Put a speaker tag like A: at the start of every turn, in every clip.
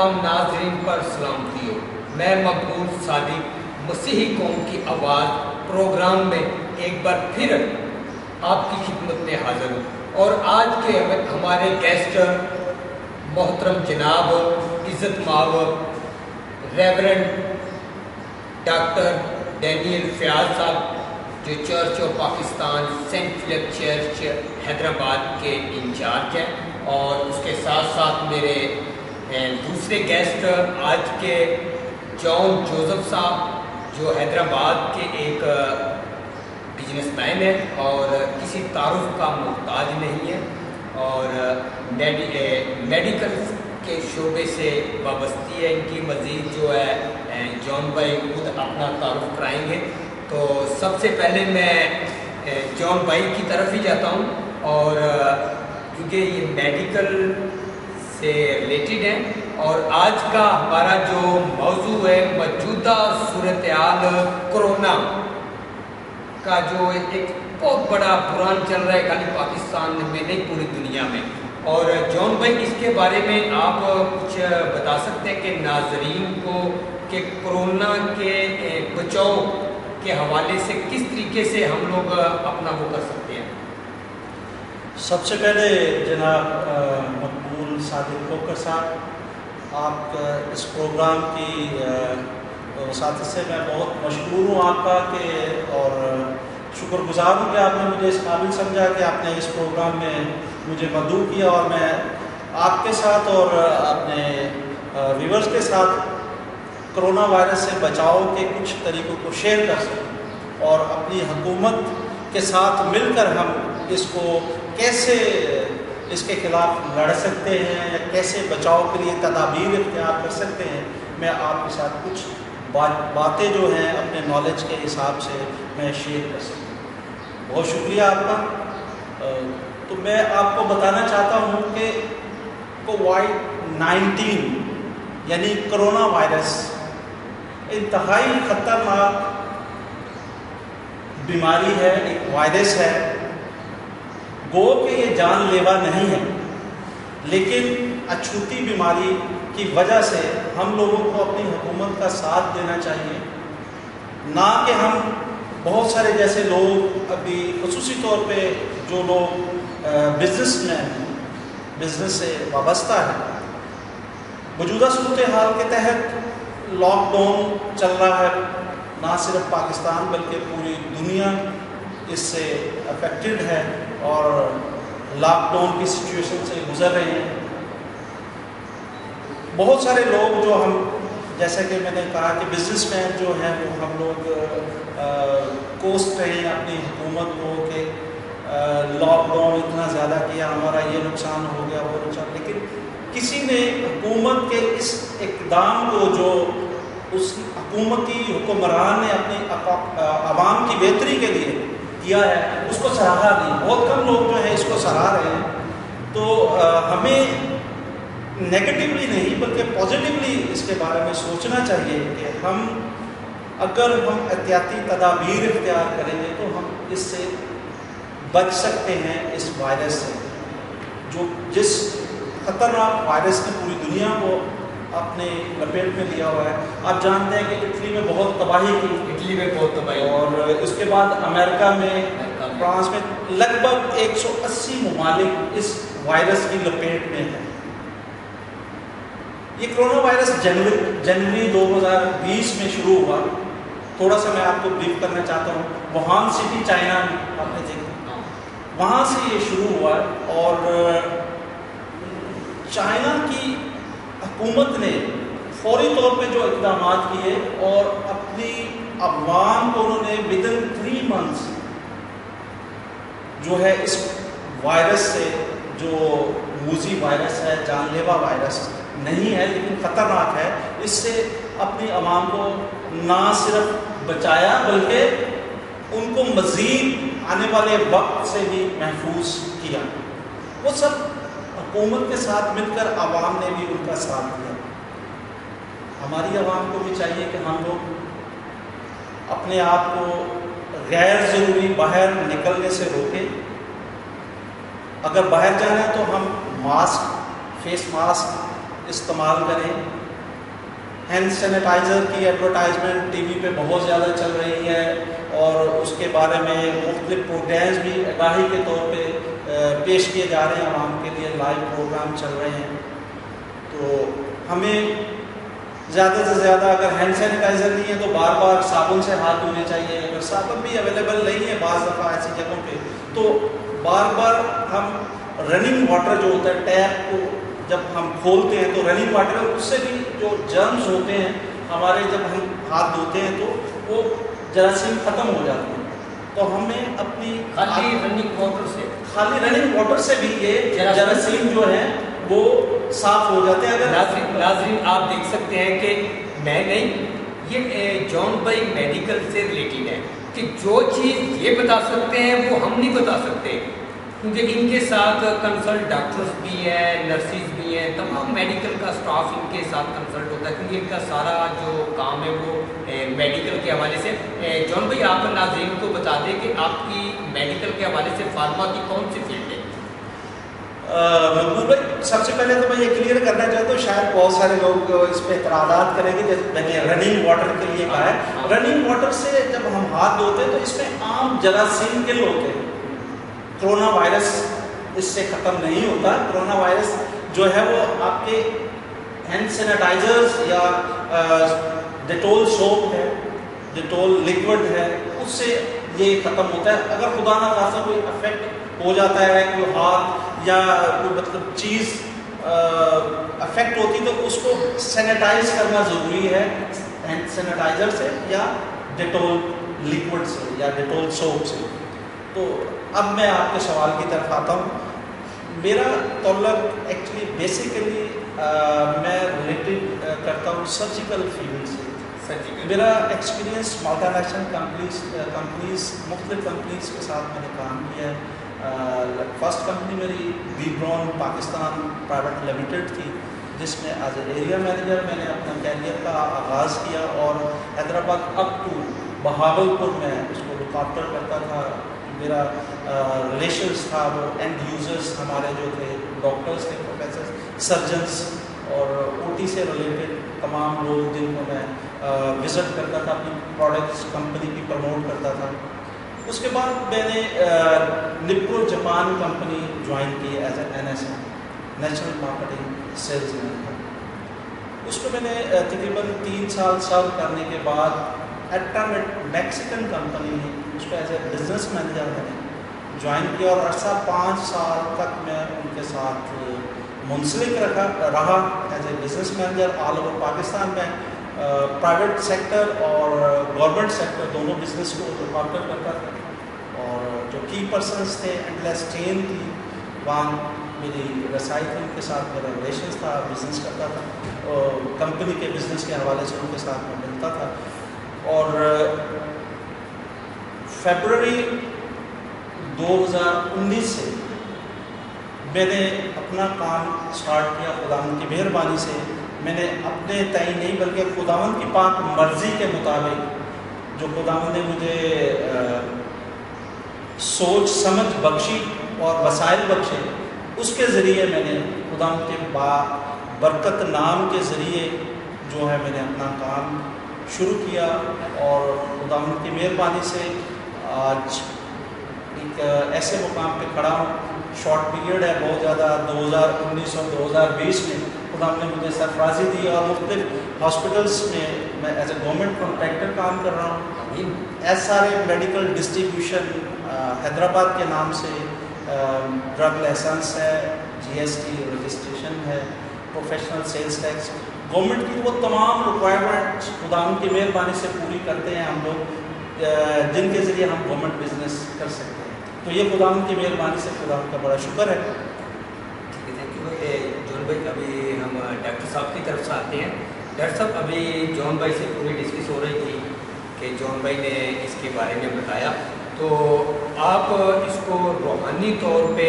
A: تمام ناظرین پر سلامتی ہو۔ میں مقبول صادق مسیحی قوم کی آواز پروگرام میں ایک بار پھر آپ کی خدمت میں حاضر ہوں، اور آج کے ہمارے گیسٹ محترم جناب عزت مآب ریورنڈ ڈاکٹر ڈینیل فیاض صاحب، جو church of Pakistan saint Philip church Hyderabad کے انچارج ہیں، اور اس کے ساتھ ساتھ میرے دوسرے گیسٹ آج کے جان جوزف صاحب، جو حیدرآباد کے ایک بزنس مین ہے اور کسی تعارف کا محتاج نہیں ہے، اور میڈیکل کے شعبے سے وابستگی ہے ان کی۔ مزید جو ہے جان بھائی خود اپنا تعارف کرائیں گے۔ تو سب سے پہلے میں جان بھائی کی طرف ہی جاتا ہوں، اور کیونکہ یہ میڈیکل سے ریلیٹڈ ہیں، اور آج کا ہمارا جو موضوع ہے موجودہ صورتحال کرونا کا، جو ایک بہت بڑا بحران چل رہا ہے خالی پاکستان میں نہیں پوری دنیا میں۔ اور جان بھائی اس کے بارے میں آپ کچھ بتا سکتے ہیں کہ ناظرین کو کہ کرونا کے بچاؤ کے حوالے سے کس طریقے سے ہم لوگ اپنا وہ کر سکتے ہیں؟
B: سب سے پہلے جناب مقبول صادق کوکر صاحب، آپ اس پروگرام کی وساطت سے میں بہت مشکور ہوں آپ کا، کہ اور شکر گزار ہوں کہ آپ نے مجھے اس قابل سمجھا کہ آپ نے اس پروگرام میں مجھے مدعو کیا، اور میں آپ کے ساتھ اور اپنے ویورز کے ساتھ کرونا وائرس سے بچاؤ کے کچھ طریقوں کو شیئر کر سکوں، اور اپنی حکومت کے ساتھ مل کر ہم اس کو کیسے اس کے خلاف لڑ سکتے ہیں، یا کیسے بچاؤ کے لیے تدابیر اختیار کر سکتے ہیں، میں آپ کے ساتھ کچھ باتیں جو ہیں اپنے نالج کے حساب سے میں شیئر کر سکوں۔ بہت شکریہ آپ کا۔ تو میں آپ کو بتانا چاہتا ہوں کہ کووڈ-19 یعنی کرونا وائرس انتہائی خطرناک بیماری ہے، ایک وائرس ہے۔ گو کہ یہ جان لیوا نہیں ہے، لیکن اچھوتی بیماری کی وجہ سے ہم لوگوں کو اپنی حکومت کا ساتھ دینا چاہیے، نہ کہ ہم بہت سارے جیسے لوگ ابھی خصوصی طور پہ جو لوگ بزنس سے وابستہ ہیں، موجودہ صورتحال کے تحت لاک ڈاؤن چل رہا ہے، نہ صرف پاکستان بلکہ پوری دنیا اس سے افیکٹڈ ہے اور لاک ڈاؤن کی سچویشن سے گزر رہے ہیں۔ بہت سارے لوگ جو ہم جیسا کہ میں نے کہا کہ بزنس مین جو ہیں وہ ہم لوگ کوسٹ رہے ہیں اپنی حکومت کو کہ لاک ڈاؤن اتنا زیادہ کیا، ہمارا یہ نقصان ہو گیا وہ نقصان، لیکن کسی نے حکومت کے اس اقدام کو جو اس حکومتی حکمران نے اپنی عوام کی بہتری کے لیے کیا ہے اس کو سراہا نہیں۔ بہت کم لوگ جو ہیں اس کو سراہ رہے ہیں۔ تو ہمیں نیگیٹولی نہیں بلکہ پازیٹیولی اس کے بارے میں سوچنا چاہیے کہ اگر ہم احتیاطی تدابیر اختیار کریں گے تو ہم اس سے بچ سکتے ہیں، اس وائرس سے، جس خطرناک وائرس نے پوری دنیا کو اپنے لپیٹ میں لیا ہوا ہے۔ آپ جانتے ہیں کہ اٹلی میں بہت تباہی کی، اور اس کے بعد امریکہ میں، فرانس میں لگ بھگ 180 ممالک اس وائرس کی لپیٹ میں ہیں۔ یہ کرونا وائرس جنوری 2020 میں شروع ہوا۔ تھوڑا سا میں آپ کو بریف کرنا چاہتا ہوں۔ ووہان سٹی چائنا میں، آپ نے دیکھا وہاں سے یہ شروع ہوا، اور چائنا کی حکومت نے فوری طور پہ جو اقدامات کیے اور اپنی عوام کو انہوں نے within 3 months جو ہے اس وائرس سے، جو موذی وائرس ہے، جان لیوا وائرس نہیں ہے لیکن خطرناک ہے، اس سے اپنی عوام کو نہ صرف بچایا بلکہ ان کو مزید آنے والے وقت سے بھی محفوظ کیا۔ وہ سب حکومت کے ساتھ مل کر عوام نے بھی ان کا ساتھ دیا۔ ہماری عوام کو بھی چاہیے کہ ہم لوگ اپنے آپ کو غیر ضروری باہر نکلنے سے روکیں۔ اگر باہر جانا ہے تو ہم فیس ماسک استعمال کریں. ہینڈ سینیٹائزر کی ایڈورٹائزمنٹ ٹی وی پہ بہت زیادہ چل رہی ہے اور اس کے بارے میں مختلف پروگرامز بھی آگاہی کے طور پہ پیش کیے جا رہے ہیں عوام کے لیے. لائیو پروگرام چل رہے ہیں. تو ہمیں زیادہ سے زیادہ اگر ہینڈ سینیٹائزر نہیں ہے تو بار بار صابن سے ہاتھ دھونے چاہیے. اگر صابن بھی اویلیبل نہیں ہے بعض دفعہ ایسی جگہوں پہ تو بار بار ہم رننگ واٹر جو ہوتا ہے ٹیپ کو جب ہم کھولتے ہیں تو رننگ واٹر اس سے بھی جو جرمز ہوتے ہیں ہمارے جب ہم ہاتھ دھوتے ہیں تو وہ جراثیم ختم ہو جاتے ہیں. تو ہمیں اپنی
A: خالی رننگ واٹر سے بھی یہ
B: جراثیم جو ہیں وہ صاف ہو جاتے ہیں. اگر
A: ناظرین آپ دیکھ سکتے ہیں کہ میں نہیں یہ جان بھائی میڈیکل سے ریلیٹڈ ہے کہ جو چیز یہ بتا سکتے ہیں وہ ہم نہیں بتا سکتے کیونکہ ان کے ساتھ کنسلٹ ڈاکٹرز بھی ہیں, نرسز بھی ہیں, تمام میڈیکل کا سٹاف ان کے ساتھ کنسلٹ ہوتا ہے کیونکہ ان کا سارا جو کام ہے وہ میڈیکل کے حوالے سے. جان بھائی آپ ناظرین کو بتا دیں کہ آپ کی میڈیکل کے حوالے سے فارما کی کون سی فیلڈ ہے؟
B: مقبول بھائی سب سے پہلے تو میں یہ کلیئر کرنا چاہتا ہوں, شاید بہت سارے لوگ اس پہ اعتراضات کریں گے جیسے میں نے رننگ واٹر کے لیے کہا ہے. رننگ واٹر سے جب ہم ہاتھ دھوتے ہیں تو اس میں عام جراثیم کل ہوتے ہیں. کرونا وائرس اس سے ختم نہیں ہوتا. کرونا وائرس جو ہے وہ آپ کے ہینڈ سینیٹائزرز یا ڈیٹول سوپ ہے, ڈیٹول لیکوڈ ہے, اس سے یہ ختم ہوتا ہے. اگر خدا نہ خاصا کوئی افیکٹ ہو جاتا ہے, کوئی ہاتھ یا کوئی مطلب چیز افیکٹ ہوتی تو اس کو سینیٹائز کرنا ضروری ہے ہینڈ سینیٹائزر سے یا ڈیٹول لیکوڈ سے یا ڈیٹول سوپ سے. تو اب میں آپ کے سوال کی طرف آتا ہوں. میرا تعلق ایکچولی بیسیکلی میں ریلیٹڈ کرتا ہوں سرجیکل فیلڈ سے. میرا ایکسپیرینس ملٹی نیشنل کمپنیز مختلف کمپنیز کے ساتھ میں نے کام کیا ہے. فرسٹ کمپنی میری بی برون پاکستان پرائیویٹ لمیٹڈ تھی جس میں ایز اے ایریا مینیجر میں نے اپنا کیریئر کا آغاز کیا اور حیدرآباد اپ ٹو بہاولپور میں اس کو لک آفٹر کرتا تھا. میرا ریلیشنس تھا وہ اینڈ یوزرس ہمارے جو تھے ڈاکٹرس تھے, پروفیسر, سرجنس اور او ٹی سے ریلیٹڈ تمام لوگ جن کو میں وزٹ کرتا تھا, اپنی پروڈکٹس کمپنی کی پروموٹ کرتا تھا. اس کے بعد میں نے نپرو جاپان کمپنی جوائن کی as a NSM national marketing sales manager. اس کو میں نے تقریباً 3 سال سرو کرنے کے بعد ایٹامٹ میکسیکن کمپنی ہے اس کو ایز اے بزنس مینیجر میں نے جوائن کیا اور عرصہ 5 سال تک میں ان کے ساتھ منسلک رہا as a business manager all over Pakistan میں. پرائیویٹ سیکٹر اور گورنمنٹ سیکٹر دونوں بزنس کو لوکاپٹر کرتا تھا اور جو کی پرسنس تھے اینڈلیس ٹیم تھی وہاں میری رسائی تھی, ان کے ساتھ میرا ریلیشنس تھا, بزنس کرتا تھا اور کمپنی کے بزنس کے حوالے سے ان کے ساتھ میں ملتا تھا. اور فیبرری 2019 سے میں نے اپنا کام سٹارٹ کیا. خداوند کی مہربانی سے میں نے اپنے تعین نہیں بلکہ خداوند کی پاک مرضی کے مطابق جو خداوند نے مجھے سوچ سمجھ بخشی اور وسائل بخشے اس کے ذریعے میں نے خداوند کے برکت نام کے ذریعے جو ہے میں نے اپنا کام شروع کیا. اور خداوند کی مہربانی سے آج ایک ایسے مقام پہ کھڑا ہوں. شارٹ پیریڈ ہے بہت زیادہ, 2019 اور 2020 میں خدا نے مجھے سرفرازی دی اور مختلف ہاسپٹلس میں ایز اے گورنمنٹ کانٹریکٹر کام کر رہا ہوں. ایسے سارے میڈیکل ڈسٹریبیوشن حیدرآباد کے نام سے, ڈرگ لائسنس ہے, GST رجسٹریشن ہے, پروفیشنل سیلز ٹیکس, گورنمنٹ کی وہ تمام ریکوائرمنٹ خدا کی مہربانی سے پوری کرتے ہیں ہم لوگ جن کے ذریعے ہم گورنمنٹ بزنس کر سکتے ہیں. تو یہ خدا کی مہربانی سے خدا کا بڑا شکر ہے.
A: تھینک یو جون بھائی. ابھی ہم ڈاکٹر صاحب کی طرف سے آتے ہیں. ڈاکٹر صاحب ابھی جون بھائی سے پوری ڈسکس ہو رہی تھی کہ جون بھائی نے اس کے بارے میں بتایا, تو آپ اس کو روحانی طور پہ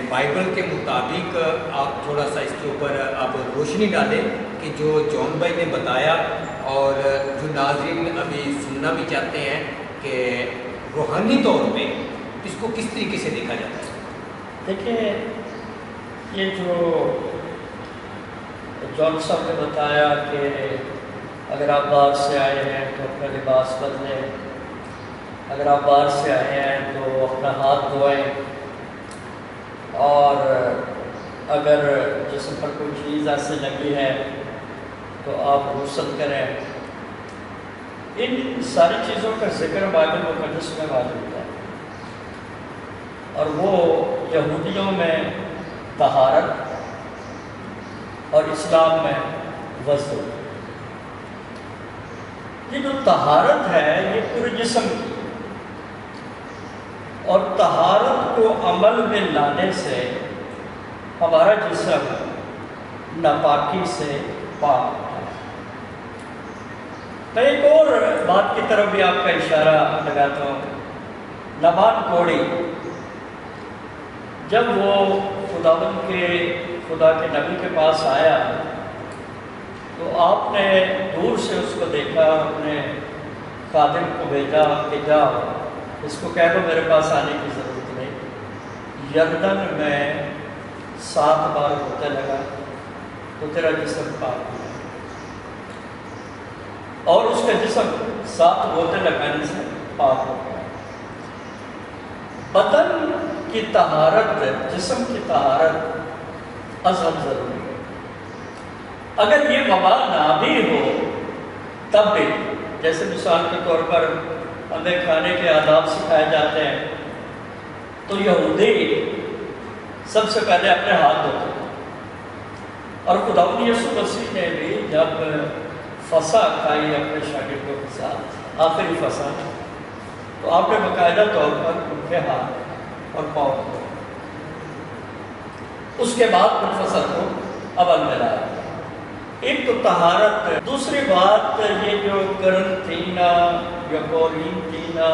A: بائبل کے مطابق آپ تھوڑا سا اس کے اوپر آپ روشنی ڈالیں کہ جو جون بھائی نے بتایا اور جو ناظرین ابھی سننا بھی چاہتے ہیں کہ روحانی طور پہ اس کو کس طریقے سے دیکھا جاتا ہے.
C: دیکھیں, یہ جو جون صاحب نے بتایا کہ اگر آپ باہر سے آئے ہیں تو اپنا لباس بدلیں، اگر آپ باہر سے آئے ہیں تو اپنا ہاتھ دھوئیں، اور اگر جسم پر کوئی چیز ایسے لگی ہے تو آپ غسل کریں۔ ان ساری چیزوں کا ذکر بائبل مقدس میں موجود ہے، اور وہ یہودیوں میں طہارت اور اسلام میں وضو۔ یہ جو طہارت ہے یہ پورے جسم کی، اور طہارت کو عمل میں لانے سے ہمارا جسم ناپاکی سے پاک ہوتا ہے۔ میں ایک اور بات کی طرف بھی آپ کا اشارہ لگاتا ہوں۔ نبات کوڑی جب وہ خدا کے نبی کے پاس آیا تو آپ نے دور سے اس کو دیکھا، اپنے خادم کو بھیجا کہ جاؤ اس کو کہہ دو میرے پاس آنے کی ضرورت نہیں، یردن میں 7 بار ہوتے لگا تو تیرا جسم پاک ہوا، اور اس کا جسم 7 ہوتے لگانے سے پاک ہو گیا۔ بدن کی طہارت، جسم کی طہارت ازحد ضروری ہے۔ اگر یہ وبا نہ بھی ہو تب بھی، جیسے مثال کے طور پر ہمیں کھانے کے آداب سکھائے جاتے ہیں تو یہودی سب سے پہلے اپنے ہاتھ دھوتے ہیں، اور خداوند یسوع مسیح نے بھی جب فسح کھائی اپنے شاگردوں کے ساتھ، آخری فسح، تو آپ نے باقاعدہ طور پر ان کے ہاتھ اور پاؤں دھوئے، اس کے بعد پھر فسح کو عمل میں لایا۔ ایک تو طہارت، دوسری بات یہ جو قرنطینہ یا قرنطینہ،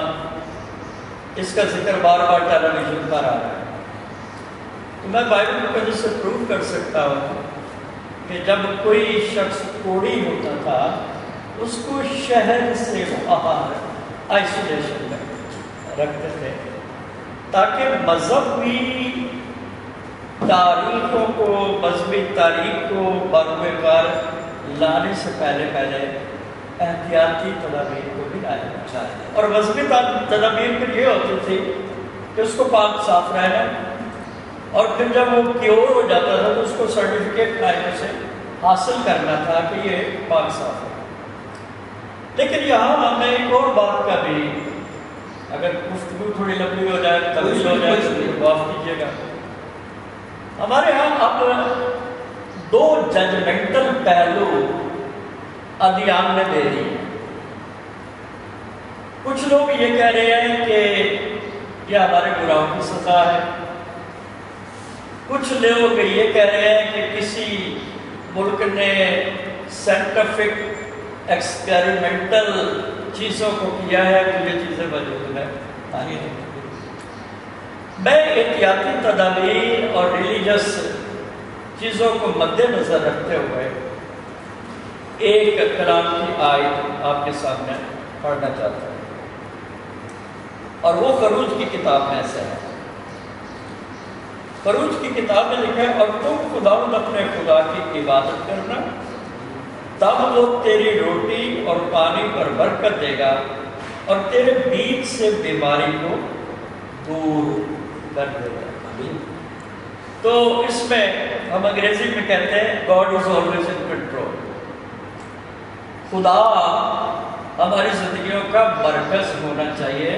C: اس کا ذکر بار بار ٹیلی ویژن پر آ رہا ہے، تو میں بائبل مقدس سے پروف کر سکتا ہوں کہ جب کوئی شخص کوڑی ہوتا تھا اس کو شہر سے باہر آئسولیشن میں رکھتے تھے تاکہ مذہبی تاریخوں کو، مذہبی تاریخ کو بروئے کار لانے سے پہلے احتیاطی تدابیر کو بھی لایا جاتا ہے، اور مذہبی تدابیر پھر یہ ہوتی تھی کہ اس کو پاک صاف رہنا، اور پھر جب وہ کیور ہو جاتا تھا تو اس کو سرٹیفکیٹ قائم سے حاصل کرنا تھا کہ یہ پاک صاف ہے۔ لیکن یہاں ہمیں ایک اور بات کا بھی، اگر گفتگو تھوڑی لمبی ہو جائے، طویل ہو جائے تو معاف کیجیے گا، ہمارے ہاں اب 2 ججمنٹل پہلو ادیان نے دے دی۔ کچھ لوگ یہ کہہ رہے ہیں کہ یہ ہمارے گناہوں کی سزا ہے، کچھ لوگ یہ کہہ رہے ہیں کہ کسی ملک نے سائنٹیفک ایکسپیریمنٹل چیزوں کو کیا ہے تو یہ چیزیں وجود میں آئی ہیں۔ میں احتیاطی تدابیر اور ریلیجس چیزوں کو مد نظر رکھتے ہوئے ایک کلام کی آیت آپ کے سامنے پڑھنا چاہتا ہوں، اور وہ خروج کی کتاب میں سے ہے۔ خروج کی کتاب میں لکھا ہے، اور تم خداوند اپنے خدا کی عبادت کرنا، تب وہ تیری روٹی اور پانی پر برکت دے گا اور تیرے بیچ سے بیماری کو دور کر دے گا۔ تو اس میں ہم انگریزی میں کہتے ہیں God is always in control۔ خدا ہماری زندگیوں کا مرکز ہونا چاہیے،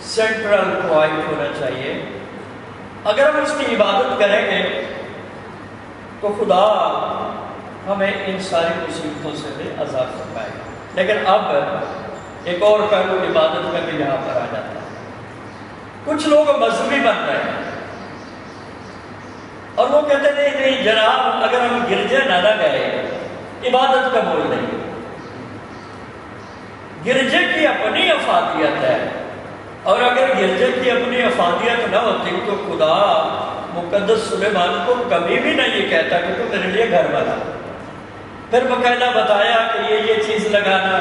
C: سینٹرل پوائنٹ ہونا چاہیے۔ اگر ہم اس کی عبادت کریں گے تو خدا ہمیں ان ساری مصیبتوں سے بھی آزاد کر پائے گا۔ لیکن اب ایک اور پہلو عبادت میں بھی یہاں پر آ جاتا ہے۔ کچھ لوگ مذہبی بن رہے ہیں اور وہ کہتے ہیں نہیں جناب، اگر ہم گرجے نہ گئے عبادت قبول نہیں۔ گرجے کی اپنی افادیت ہے، اور اگر گرجے کی اپنی افادیت نہ ہوتی تو خدا مقدس سلیمان کو کبھی بھی نہیں یہ کہتا کہ تو میرے لیے گھر بنا۔ پھر باقاعدہ بتایا کہ یہ چیز لگانا،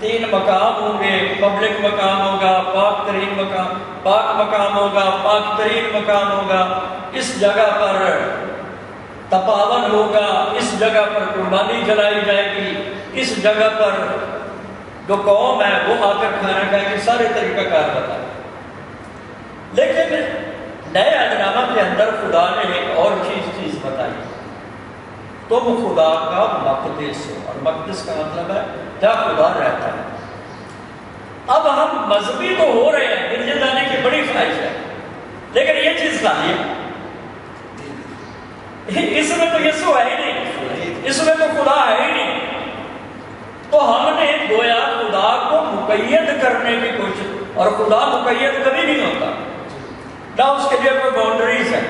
C: 3 مقام ہوں گے، پبلک مقام ہوگا، پاک ترین مقام، پاک مقام ہوگا، پاک ترین مقام ہوگا۔ اس جگہ پر تپاون ہوگا، اس جگہ پر قربانی جلائی جائے گی، اس جگہ پر جو قوم ہے وہ آ کر کھانا کھائے گی، سارے طریقہ کار بتائے۔ لیکن نئے عہدنامہ کے اندر خدا نے ایک اور چیز بتائی، تم خدا کا مقدس ہو، اور مقدس کا مطلب ہے جہاں خدا رہتا ہے۔ اب ہم مذہبی تو ہو رہے ہیں، گرجے جانے کی بڑی خواہش ہے، لیکن یہ چیز خالی ہے، اس میں تو یسوع ہے ہی نہیں، اس میں تو خدا ہے ہی نہیں۔ تو ہم نے گویا خدا کو مقید کرنے کی کوشش، اور خدا مقید کبھی نہیں ہوتا، نہ اس کے لیے کوئی باؤنڈریز ہے،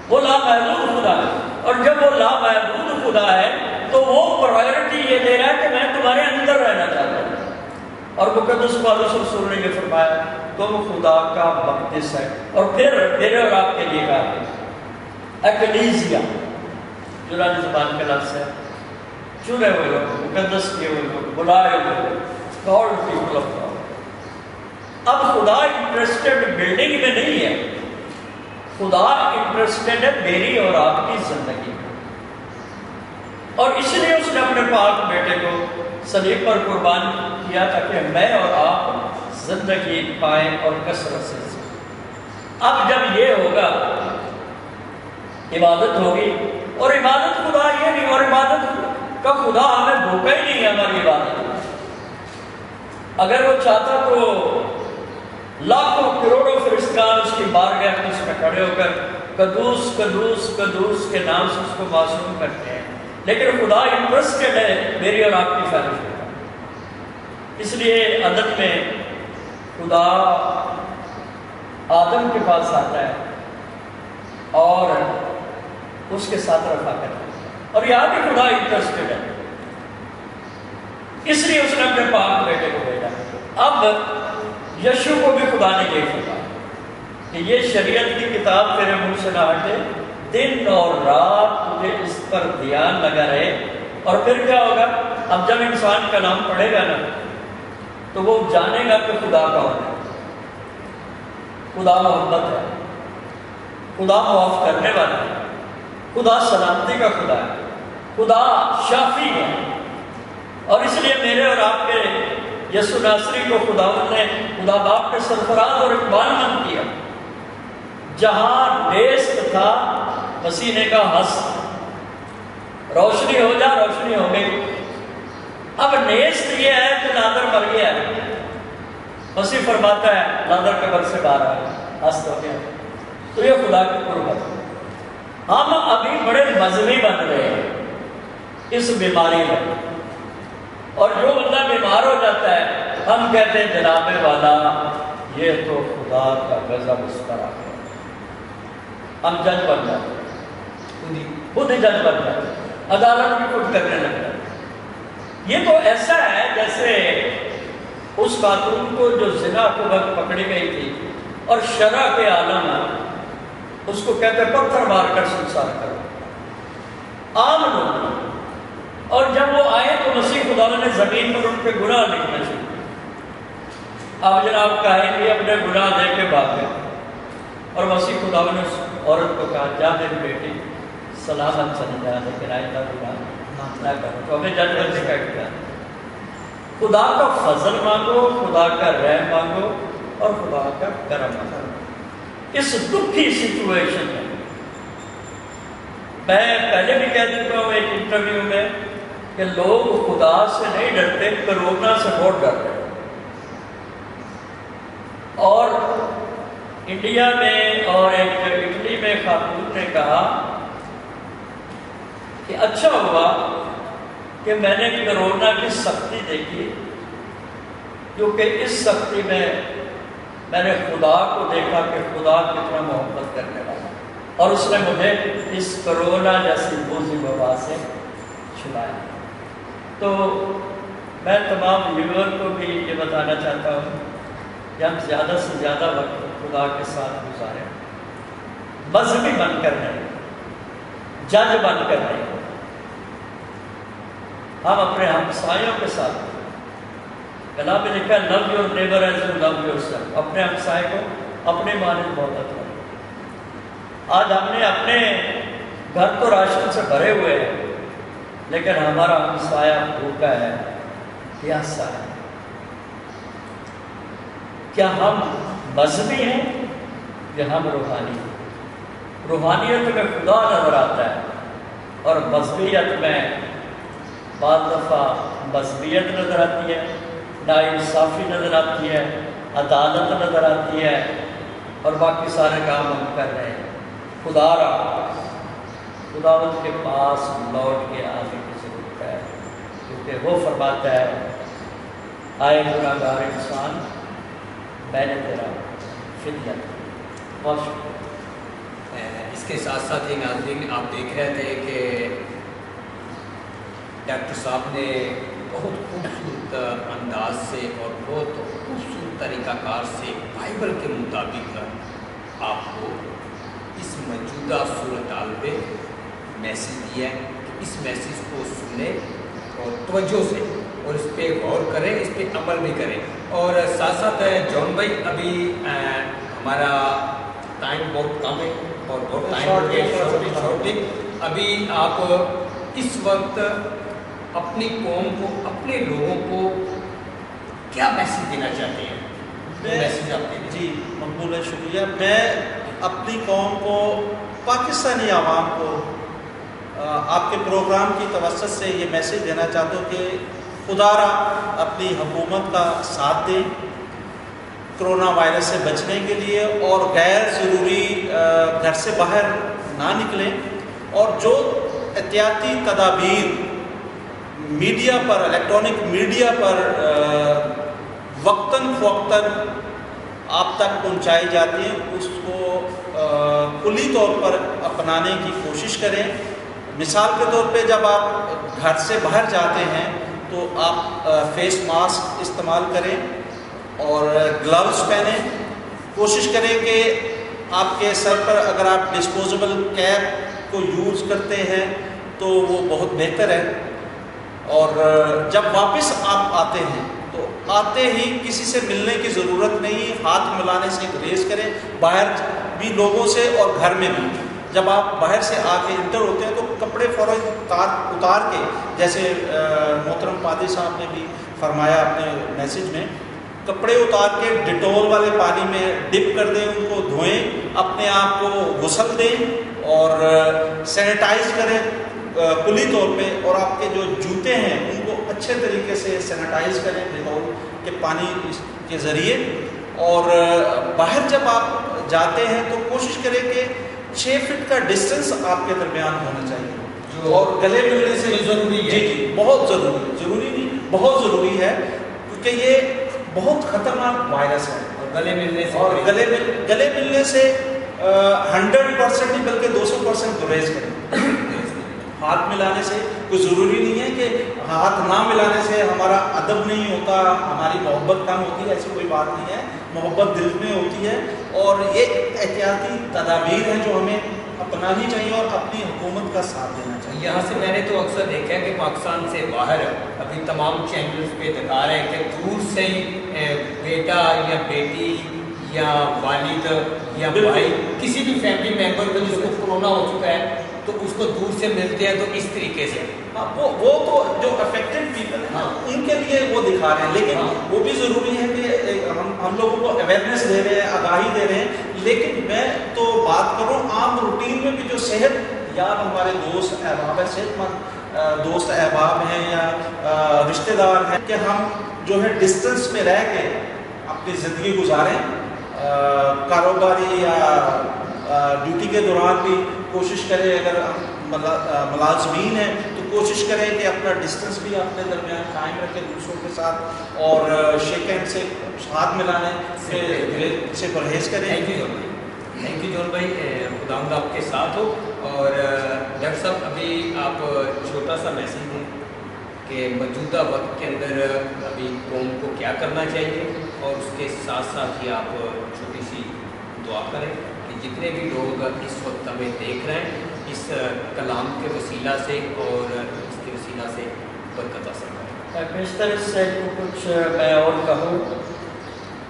C: وہ لامحدود خدا ہے۔ اور جب وہ لامحدود خدا ہے تو وہ پرائرٹی یہ دے رہا ہے کہ میں تمہارے اندر رہنا چاہتا ہوں۔ اور مقدس پالوس رسول نے یہ فرمایا تم خدا کا مقدس ہے۔ اور پھر میرے اور آپ کے لیے کہا ہے ایکلیزیا، یونانی زبان کا لفظ ہے، چنے ہوئے لوگ، مقدس کیے ہوئے لوگ، بلائے ہوئے لوگ، کالڈ پیپل آف گاڈ۔ اب خدا انٹرسٹڈ بلڈنگ میں نہیں ہے، خدا انٹرسٹڈ ہے میری اور آپ کی زندگی میں، اور اس لیے اس نے اپنے پاک بیٹے کو صلیب پر قربان کیا تاکہ میں اور آپ زندگی پائیں اور کثرت سے۔ اب جب یہ ہوگا عبادت ہوگی، اور عبادت خدا یہ نہیں، اور عبادت کا خدا ہمیں دھوکہ ہی نہیں ہے ہماری عبادت۔ اگر وہ چاہتا تو لاکھوں کروڑوں فرشتگان اس کی بارگاہ میں اس میں کھڑے ہو کر قدوس قدوس قدوس کے نام سے اس کو معصوم کرتے ہیں، لیکن خدا انٹرسٹڈ ہے میری اور آپ کی خواہش میں۔ اس لیے عدد میں خدا آدم کے پاس آتا ہے اور اس کے ساتھ رفع کرتا ہے، اور یہاں بھی خدا انٹرسٹڈ ہے، اس لیے اس نے اپنے پاک بیٹے کو بھیجا۔ اب یشوع کو بھی خدا نے یہ فرمایا کہ یہ شریعت کی کتاب تیرے منہ سے نہ ہٹے، دن اور رات تجھے اس پر دھیان لگا رہے۔ اور پھر کیا ہوگا؟ اب جب انسان کا نام پڑھے گا نا تو وہ جانے گا کہ خدا کون ہے۔ خدا محبت ہے، خدا معاف کرنے والا ہے، خدا سلامتی کا خدا ہے، خدا شافی ہے۔ اور اس لیے میرے اور آپ کے یسوع ناصری کو خداوند نے خدا باپ کے سرفراز اور اقبال مند کیا۔ جہاں نیست تھا مسیح نے کہا ہنس، روشنی ہو جا، روشنی ہو گئی۔ اب نیست یہ ہے کہ نادر مر گیا ہے، مسیح فرماتا ہے نادر قبر سے باہر آیا، ہنس ہو گیا۔ تو یہ خدا کی قربت۔ ہم ابھی بڑے مذہبی بن رہے ہیں اس بیماری میں، اور جو بندہ بیمار ہو جاتا ہے ہم کہتے ہیں جناب والا یہ تو خدا کا غضب اس پر آ گیا، ہم جج بن جاتے ہیں، خود ہی جج بن جاتے ہیں، عدالت بھی خود کرنے لگتا ہے۔ یہ تو ایسا ہے جیسے اس خاتون کو جو زنا کو وقت پکڑی گئی تھی اور شرع کے عالم اس کو کہتے ہیں پتھر مار کر سنسار کرو، عام لوگ۔ اور جب وہ آئے تو مسیح خدا نے زمین پر ان کے گناہ لکھنا چاہیے۔ اب جناب کہیں کہ اپنے گناہ دے کے بھاگ گئے، اور مسیح خدا نے اس عورت کو کہا جا میری بیٹی سلامت چلی جا، لیکن آئندہ گناہ نہ کرو۔ تو ہمیں جج بننے کا اختیار ہے۔ خدا کا فضل مانگو، خدا کا رحم مانگو، اور خدا کا کرم مانگو۔ اس دکھی سچویشن میں میں پہلے بھی کہہ چکا ہوں ایک انٹرویو میں کہ لوگ خدا سے نہیں ڈرتے، کرونا سے بہت ڈرتے۔ اور انڈیا میں اور ایک اٹلی میں خاتون نے کہا کہ اچھا ہوا کہ میں نے کرونا کی سختی دیکھی، کیونکہ اس سختی میں نے خدا کو دیکھا کہ خدا کتنا محبت کرنے والا، اور اس نے مجھے اس کرونا جیسی بوجھی وبا سے چھڑایا۔ تو میں تمام ویور کو بھی یہ بتانا چاہتا ہوں کہ ہم زیادہ سے زیادہ وقت خدا کے ساتھ گزاریں، مذہبی بن کر نہیں، جج بن کر نہیں۔ ہم اپنے ہمسایوں کے ساتھ، کلام میں لکھا ہے love your neighbour as you love yourself, اپنے ہمسائے کو اپنے مانند محبت کرو۔ آج ہم نے اپنے گھر تو راشن سے بھرے ہوئے ہیں لیکن ہمارا ہمسایہ بھوکا ہے، پیاسا ہے۔ کیا ہم مذہبی ہیں یا ہم روحانی ہیں؟ روحانیت میں خدا نظر آتا ہے اور مذہبیت میں بعض دفعہ مذہبیت نظر آتی ہے، ناانصافی نظر آتی ہے، عدالت نظر آتی ہے، اور باقی سارے کام ہم کر رہے ہیں۔ خداوند کے پاس لوٹ کے آنے کی ضرورت ہے، کیونکہ وہ فرماتا ہے آئے گناہگار انسان، میں نے تیرا فدیہ کیا۔ بہت شکریہ۔
A: اس کے ساتھ ساتھ ہی ناظرین، آپ دیکھ رہے تھے کہ ڈاکٹر صاحب نے بہت خوبصورت انداز سے اور بہت خوبصورت طریقہ کار سے بائبل کے مطابق آپ کو اس موجودہ صورتحال پہ میسیج دیا ہے کہ اس میسیج کو سنیں اور توجہ سے اور اس پہ غور کریں، اس پہ عمل بھی کریں۔ اور ساتھ ساتھ جان بھائی، ابھی ہمارا ٹائم بہت کم ہے اور بہت ٹائم ہو گیا شارٹنگ۔ ابھی آپ اس وقت اپنی قوم کو، اپنے لوگوں کو کیا میسیج دینا چاہتے ہیں؟ میسیج آپ دیں۔
B: جی مقبول ہے، شکریہ۔ میں اپنی قوم کو، پاکستانی عوام کو آپ کے پروگرام کی توسط سے یہ میسیج دینا چاہتا ہوں کہ خدا را اپنی حکومت کا ساتھ دیں کرونا وائرس سے بچنے کے لیے، اور غیر ضروری گھر سے باہر نہ نکلیں، اور جو احتیاطی تدابیر میڈیا پر، الیکٹرانک میڈیا پر وقتاً فوقتاً آپ تک پہنچائی جاتی ہیں، اس کو کلی طور پر اپنانے کی کوشش کریں۔ مثال کے طور پہ جب آپ گھر سے باہر جاتے ہیں تو آپ فیس ماسک استعمال کریں اور گلوز پہنیں۔ کوشش کریں کہ آپ کے سر پر اگر آپ ڈسپوزیبل کیپ کو یوز کرتے ہیں تو وہ بہت بہتر ہے۔ اور جب واپس آپ آتے ہیں تو آتے ہی کسی سے ملنے کی ضرورت نہیں، ہاتھ ملانے سے گریز کریں، باہر بھی لوگوں سے اور گھر میں بھی۔ جب آپ باہر سے آ کے انٹر ہوتے ہیں تو کپڑے فوراً اتار کے، جیسے محترم پادری صاحب نے بھی فرمایا اپنے میسیج میں، کپڑے اتار کے ڈیٹول والے پانی میں ڈپ کر دیں، ان کو دھوئیں، اپنے آپ کو غسل دیں اور سینیٹائز کریں کلی طور پہ، اور آپ کے جو جوتے ہیں ان کو اچھے طریقے سے سینیٹائز کریں ڈیٹول کے پانی کے ذریعے۔ اور باہر جب آپ جاتے ہیں تو کوشش کریں کہ 6 فٹ کا ڈسٹنس آپ کے درمیان ہونا چاہیے، اور گلے ملنے سے
A: ضروری ہے۔
B: جی بہت ضروری نہیں، بہت ضروری ہے، کیونکہ یہ بہت خطرناک وائرس ہے۔
A: اور گلے ملنے سے،
B: اور گلے ملنے سے 100% نہیں بلکہ 200% گریز کریں۔ ہاتھ ملانے سے کوئی ضروری نہیں ہے کہ ہاتھ نہ ملانے سے ہمارا ادب نہیں ہوتا، ہماری محبت کم ہوتی ہے، ایسی کوئی بات نہیں ہے، محبت دل میں ہوتی ہے۔ اور یہ احتیاطی تدابیر ہیں جو ہمیں اپنانی چاہیے اور اپنی حکومت کا ساتھ دینا چاہیے۔
A: یہاں سے میں نے تو اکثر دیکھا ہے کہ پاکستان سے باہر ابھی تمام چینلز پہ دکھا رہے ہیں کہ دور سے ہی بیٹا یا بیٹی یا والد یا بھائی، کسی بھی فیملی ممبر کو جس کو کورونا ہو چکا ہے تو اس کو دور سے ملتے ہیں، تو اس طریقے سے
B: وہ تو جو افیکٹڈ پیپل ہیں ان کے لیے وہ دکھا رہے ہیں، لیکن وہ بھی ضروری ہے کہ ہم لوگوں کو اویئرنیس دے رہے ہیں، آگاہی دے رہے ہیں۔ لیکن میں تو بات کروں عام روٹین میں بھی جو صحت یاب ہمارے دوست احباب ہیں، صحت مند دوست احباب ہیں یا رشتہ دار ہیں، کہ ہم جو ہے ڈسٹنس میں رہ کے اپنی زندگی گزاریں، کاروباری یا ڈیوٹی کے دوران بھی کوشش کریں، اگر ملازمین ہیں تو کوشش کریں کہ اپنا ڈسٹنس بھی اپنے درمیان قائم رکھیں دوسروں کے ساتھ، اور شیک ہینڈ سے ہاتھ ملانے سے پرہیز کریں۔
A: تھینک یو جون بھائی، خداوند آپ کے ساتھ ہو۔ اور ڈاکٹر صاحب، ابھی آپ چھوٹا سا میسیج دیں کہ موجودہ وقت کے اندر ابھی قوم کو کیا کرنا چاہیے، اور اس کے ساتھ ساتھ ہی آپ چھوٹی سی دعا کریں کہ جتنے بھی لوگ اس وقت ہمیں دیکھ رہے ہیں اس کلام کے وسیلہ سے اور اس کے وسیلہ سے برکت حاصل کریں۔
C: اس طرح سے کچھ میں اور کہوں،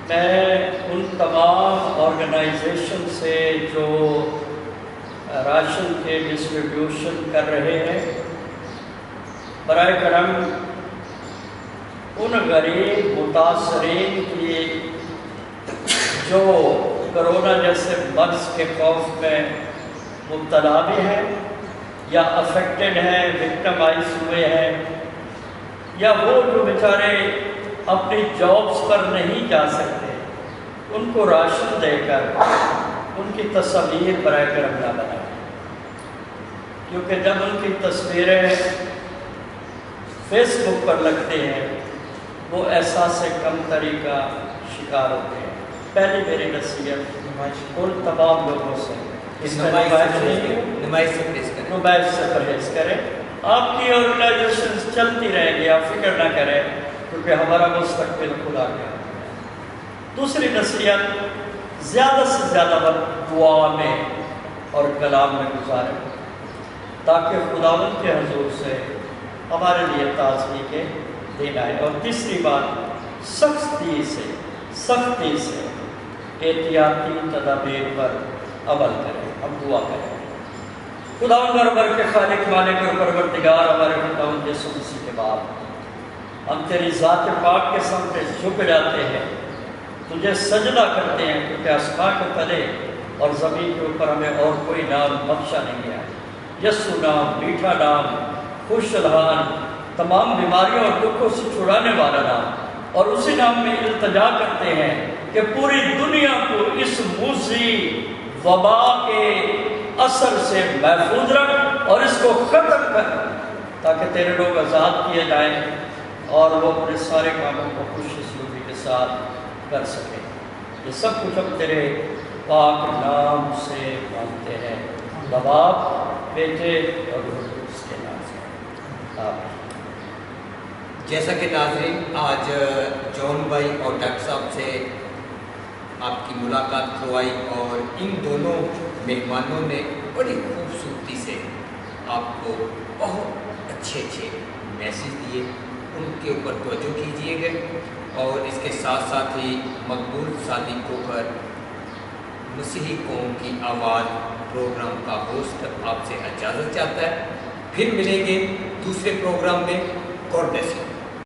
C: میں ان تمام آرگنائزیشن سے جو راشن کے ڈسٹریبیوشن کر رہے ہیں۔ برائے کرم ان غریب متاثرین کی جو کرونا جیسے مرض کے خوف میں مبتلا بھی ہیں یا افیکٹڈ ہیں، وکٹمائز ہوئے ہیں، یا وہ جو بیچارے اپنی جابس پر نہیں جا سکتے، ان کو راشن دے کر ان کی تصاویر برائے کرم نہ بنائیں، کیونکہ جب ان کی تصویریں فیس بک پر لگتے ہیں وہ احساس کمتری کا شکار ہوتے ہیں۔ پہلی میری نصیحت ان تمام لوگوں سے اس نمائش سے پرہیز کریں۔ آپ کی آرگنائزیشن چلتی رہیں گی، آپ فکر نہ کریں، کیونکہ ہمارا مستقبل کھلا گیا۔ دوسری نصیحت، زیادہ سے زیادہ وقت دعا میں اور کلام میں گزاریں تاکہ خداوند کے حضور سے ہمارے لیے تازگی کے دن آئے۔ اور تیسری بات، سختی سے احتیاطی تدابیر پر عمل کریں۔ ہم دعا کریں۔ خداوند اور بر کے خالق مالک اور پروردگار ہمارے خداوند یسوع مسیح کے بعد ہم تیری ذات پاک کے سامنے جھک جاتے ہیں، تجھے سجدہ کرتے ہیں، کیونکہ آسمان کے تلے اور زمین کے اوپر ہمیں اور کوئی نام بخشا نہیں گیا۔ یسوع نام، میٹھا نام، خوش الحان، تمام بیماریوں اور دکھوں سے چھڑانے والا نام، اور اسی نام میں التجا کرتے ہیں کہ پوری دنیا کو اس موذی وبا کے اثر سے محفوظ رکھ اور اس کو ختم کر، تاکہ تیرے لوگ آزاد کیے جائیں اور وہ اپنے سارے کاموں کو خوش اسلوبی کے ساتھ کر سکیں۔ یہ سب کچھ ہم تیرے پاک نام سے مانگتے ہیں، باپ، بیٹے اور روح القدس کے نام سے، آمین۔
A: جیسا کہ ناظرین آج جون بھائی اور ڈاکٹر صاحب سے آپ کی ملاقات کروائی، اور ان دونوں مہمانوں نے بڑی خوبصورتی سے آپ کو بہت اچھے میسیج دیے، ان کے اوپر توجہ کیجیے گا، اور اس کے ساتھ ساتھ ہی مقبول صادق ہو کر مسیحی قوم کی آواز پروگرام کا ہوسٹ آپ سے اجازت چاہتا ہے۔ پھر ملیں گے دوسرے پروگرام میں۔ God bless you.